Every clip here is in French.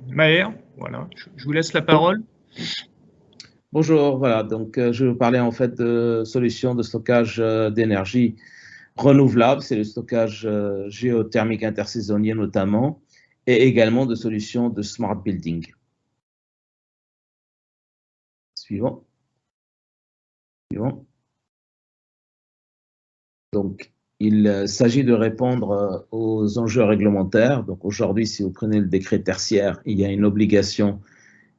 Maher, voilà, je vous laisse la parole. Bonjour, voilà, donc je vais vous parler en fait de solutions de stockage d'énergie renouvelable, c'est le stockage géothermique intersaisonnier notamment, et également de solutions de smart building. Suivant. Suivant. Donc, il s'agit de répondre aux enjeux réglementaires. Donc aujourd'hui, si vous prenez le décret tertiaire, il y a une obligation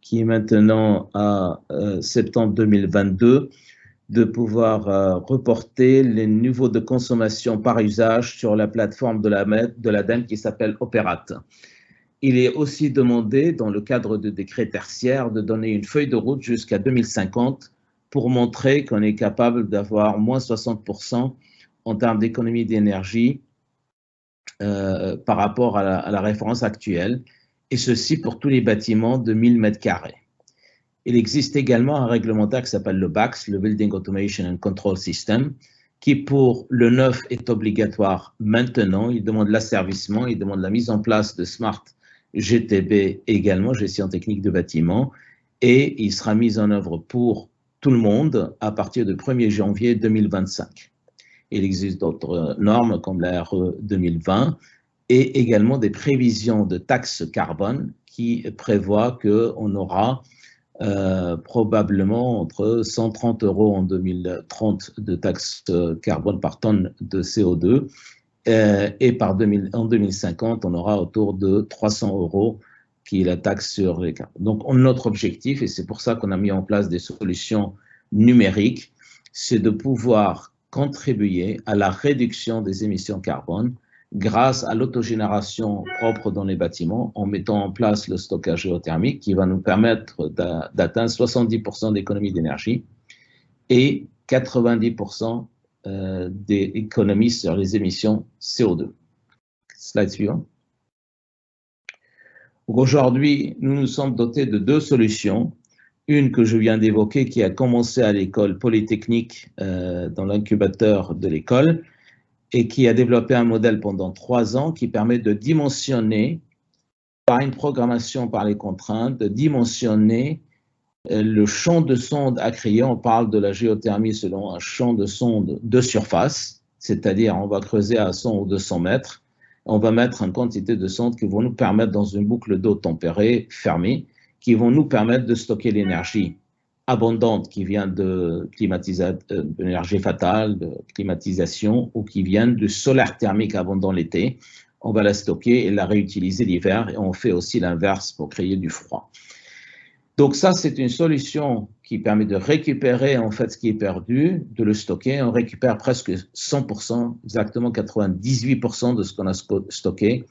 qui est maintenant à septembre 2022 de pouvoir reporter les niveaux de consommation par usage sur la plateforme de l'ADEME qui s'appelle Operat. Il est aussi demandé, dans le cadre de décret tertiaire, de donner une feuille de route jusqu'à 2050 pour montrer qu'on est capable d'avoir moins 60% en termes d'économie d'énergie par rapport à la référence actuelle, et ceci pour tous les bâtiments de 1000 m². Il existe également un réglementaire qui s'appelle le BACS, le Building Automation and Control System, qui pour le neuf est obligatoire maintenant. Il demande l'asservissement, il demande la mise en place de Smart GTB également, gestion technique de bâtiment, et il sera mis en œuvre pour tout le monde à partir du 1er janvier 2025. Il existe d'autres normes comme la RE 2020 et également des prévisions de taxes carbone qui prévoient qu'on aura probablement entre 130 € en 2030 de taxes carbone par tonne de CO2 et en 2050, on aura autour de 300 € qui est la taxe sur les carbone. Donc, notre objectif, et c'est pour ça qu'on a mis en place des solutions numériques, c'est de pouvoir contribuer à la réduction des émissions carbone grâce à l'autogénération propre dans les bâtiments, en mettant en place le stockage géothermique qui va nous permettre d'atteindre 70% d'économie d'énergie et 90% d'économie sur les émissions CO2. Slide suivant. Aujourd'hui, nous nous sommes dotés de deux solutions. Une que je viens d'évoquer qui a commencé à l'école polytechnique dans l'incubateur de l'école, et qui a développé un modèle pendant 3 ans qui permet de dimensionner, par une programmation par les contraintes, de dimensionner le champ de sonde à créer. On parle de la géothermie selon un champ de sonde de surface, c'est-à-dire on va creuser à 100 ou 200 mètres, on va mettre une quantité de sondes qui vont nous permettre dans une boucle d'eau tempérée, fermée, qui vont nous permettre de stocker l'énergie abondante qui vient de l'énergie fatale, de climatisation, ou qui vient du solaire thermique abondant l'été. On va la stocker et la réutiliser l'hiver, et on fait aussi l'inverse pour créer du froid. Donc ça, c'est une solution qui permet de récupérer en fait ce qui est perdu, de le stocker. On récupère presque 100%, exactement 98% de ce qu'on a stocké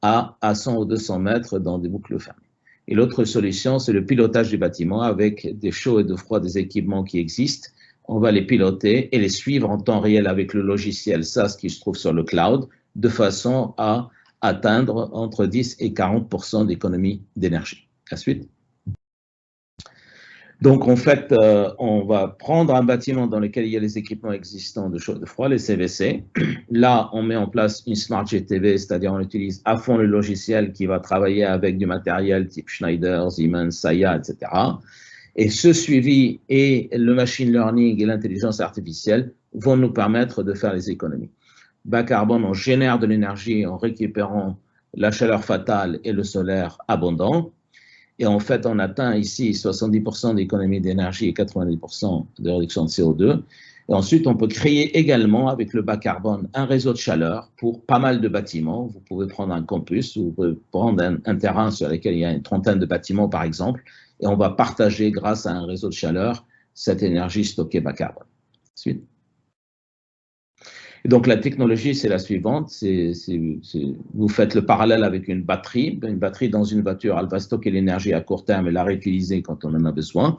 à 100 ou 200 mètres dans des boucles fermées. Et l'autre solution, c'est le pilotage du bâtiment avec des chauds et de froid des équipements qui existent. On va les piloter et les suivre en temps réel avec le logiciel SaaS qui se trouve sur le cloud, de façon à atteindre entre 10 et 40% d'économie d'énergie. La suite. Donc, en fait, on va prendre un bâtiment dans lequel il y a les équipements existants de chaud et de froid, les CVC. Là, on met en place une Smart GTB, c'est-à-dire on utilise à fond le logiciel qui va travailler avec du matériel type Schneider, Siemens, Saya, etc. Et ce suivi et le machine learning et l'intelligence artificielle vont nous permettre de faire les économies. Bas carbone, on génère de l'énergie en récupérant la chaleur fatale et le solaire abondant. Et en fait, on atteint ici 70% d'économie d'énergie et 90% de réduction de CO2. Et ensuite, on peut créer également, avec le bas carbone, un réseau de chaleur pour pas mal de bâtiments. Vous pouvez prendre un campus, vous pouvez prendre un terrain sur lequel il y a une trentaine de bâtiments, par exemple, et on va partager, grâce à un réseau de chaleur, cette énergie stockée bas carbone. Ensuite. Et donc, la technologie, c'est la suivante. Vous faites le parallèle avec une batterie. Une batterie dans une voiture, elle va stocker l'énergie à court terme et la réutiliser quand on en a besoin,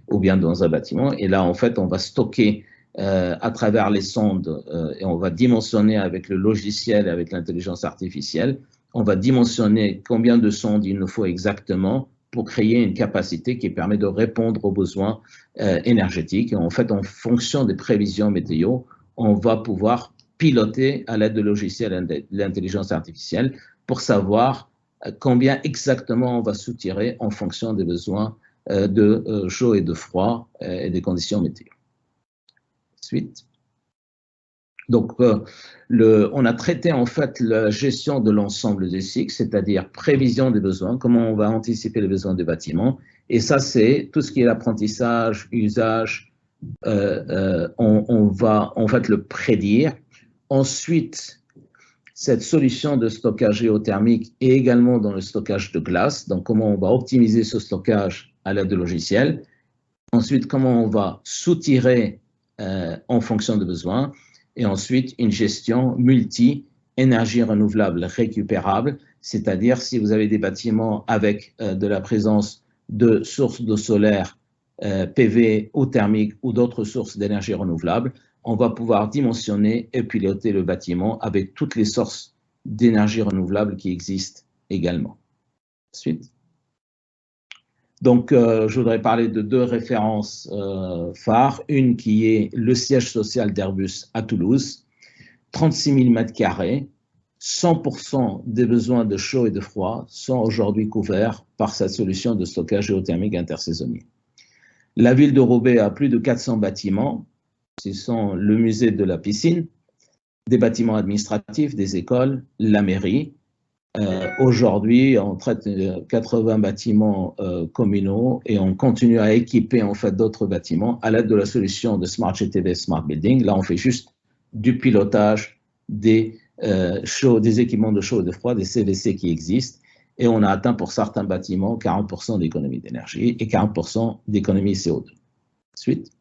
ou bien dans un bâtiment. Et là, en fait, on va stocker à travers les sondes et on va dimensionner avec le logiciel et avec l'intelligence artificielle. On va dimensionner combien de sondes il nous faut exactement pour créer une capacité qui permet de répondre aux besoins énergétiques. Et en fait, en fonction des prévisions météo, on va pouvoir piloter à l'aide de logiciels et de l'intelligence artificielle pour savoir combien exactement on va soutirer en fonction des besoins de chaud et de froid et des conditions météo. Ensuite. Donc, on a traité en fait la gestion de l'ensemble des cycles, c'est-à-dire prévision des besoins, comment on va anticiper les besoins des bâtiments. Et ça, c'est tout ce qui est l'apprentissage, usage, on va en fait le prédire. Ensuite, cette solution de stockage géothermique est également dans le stockage de glace. Donc, comment on va optimiser ce stockage à l'aide de logiciels. Ensuite, comment on va soutirer en fonction des besoins. Et ensuite, une gestion multi-énergie renouvelable récupérable, c'est-à-dire si vous avez des bâtiments avec de la présence de sources d'eau solaire, PV ou thermique ou d'autres sources d'énergie renouvelable, on va pouvoir dimensionner et piloter le bâtiment avec toutes les sources d'énergie renouvelable qui existent également. Ensuite. Donc, je voudrais parler de deux références phares. Une qui est le siège social d'Airbus à Toulouse, 36 000 m², 100% des besoins de chaud et de froid sont aujourd'hui couverts par cette solution de stockage géothermique intersaisonnier. La ville de Roubaix a plus de 400 bâtiments. Ce sont le musée de la piscine, des bâtiments administratifs, des écoles, la mairie. Aujourd'hui, on traite 80 bâtiments communaux et on continue à équiper en fait d'autres bâtiments à l'aide de la solution de Smart GTV Smart Building. Là, on fait juste du pilotage des équipements de chaud et de froid, des CVC qui existent, et on a atteint pour certains bâtiments 40% d'économie d'énergie et 40% d'économie CO2. Ensuite.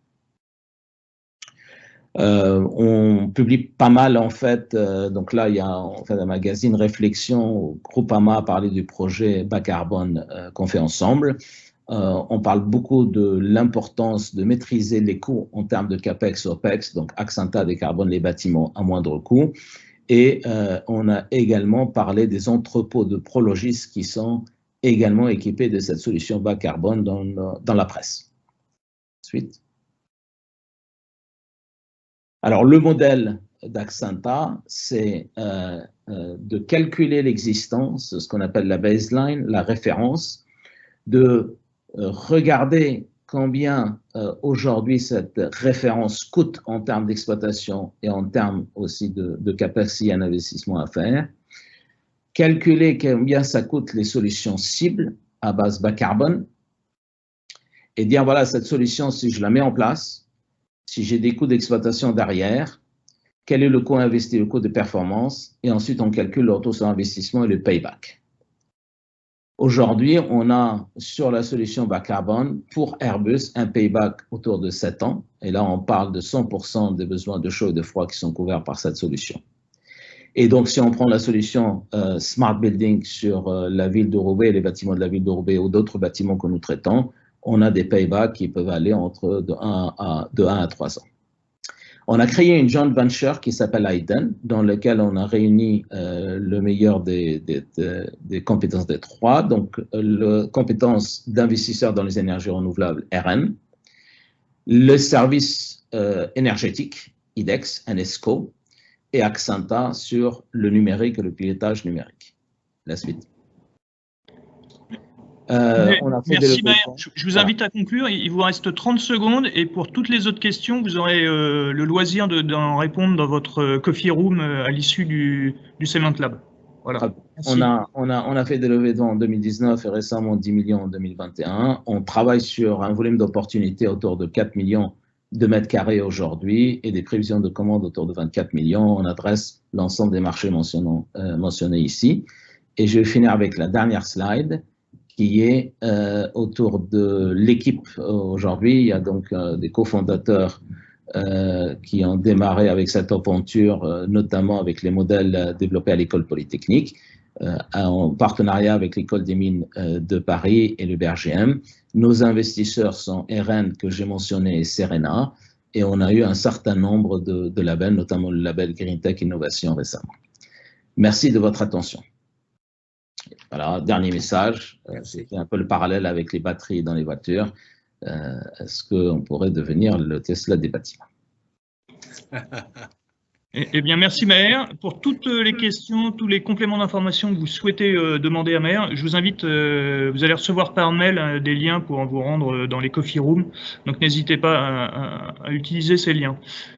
On publie pas mal en fait, donc là il y a en fait un magazine Réflexion, Groupama a parlé du projet bas carbone qu'on fait ensemble. On parle beaucoup de l'importance de maîtriser les coûts en termes de CAPEX, OPEX, donc Axanta décarbone les bâtiments à moindre coût. Et on a également parlé des entrepôts de Prologis qui sont également équipés de cette solution bas carbone dans la presse. Ensuite. Alors, le modèle d'Axanta, c'est de calculer l'existence, ce qu'on appelle la baseline, la référence, de regarder combien aujourd'hui cette référence coûte en termes d'exploitation et en termes aussi de capacité à investissement à faire, calculer combien ça coûte les solutions cibles à base bas carbone et dire voilà, cette solution, si je la mets en place, si j'ai des coûts d'exploitation derrière, quel est le coût investi, le coût de performance, et ensuite on calcule le retour sur investissement et le payback. Aujourd'hui, on a sur la solution bas carbone pour Airbus un payback autour de 7 ans, et là on parle de 100% des besoins de chaud et de froid qui sont couverts par cette solution. Et donc si on prend la solution Smart Building sur la ville de Roubaix, les bâtiments de la ville de Roubaix ou d'autres bâtiments que nous traitons, on a des paybacks qui peuvent aller entre de 1 à 3 ans. On a créé une joint venture qui s'appelle Aiden, dans laquelle on a réuni le meilleur des compétences des trois, donc les compétences d'investisseurs dans les énergies renouvelables, RN, le service énergétique, IDEX, NESCO, et Axanta sur le numérique et le pilotage numérique. La suite. Merci Maher. Je vous invite à conclure. Il vous reste 30 secondes et pour toutes les autres questions, vous aurez le loisir d'en répondre dans votre coffee room à l'issue du Cement Lab. Voilà. On a fait des levées de fonds en 2019 et récemment 10 millions en 2021. On travaille sur un volume d'opportunités autour de 4 millions de mètres carrés aujourd'hui et des prévisions de commandes autour de 24 millions. On adresse l'ensemble des marchés mentionnés ici. Et je vais finir avec la dernière slide, qui est autour de l'équipe aujourd'hui. Il y a donc des cofondateurs qui ont démarré avec cette aventure, notamment avec les modèles développés à l'école polytechnique, en partenariat avec l'école des mines de Paris et le BRGM. Nos investisseurs sont RN, que j'ai mentionné, et Serena, et on a eu un certain nombre de labels, notamment le label Green Tech Innovation récemment. Merci de votre attention. Voilà, dernier message, c'était un peu le parallèle avec les batteries dans les voitures. Est-ce qu'on pourrait devenir le Tesla des bâtiments? Eh bien, merci Maher. Pour toutes les questions, tous les compléments d'information que vous souhaitez demander à Maher, je vous invite, vous allez recevoir par mail des liens pour vous rendre dans les coffee rooms. Donc, n'hésitez pas à utiliser ces liens.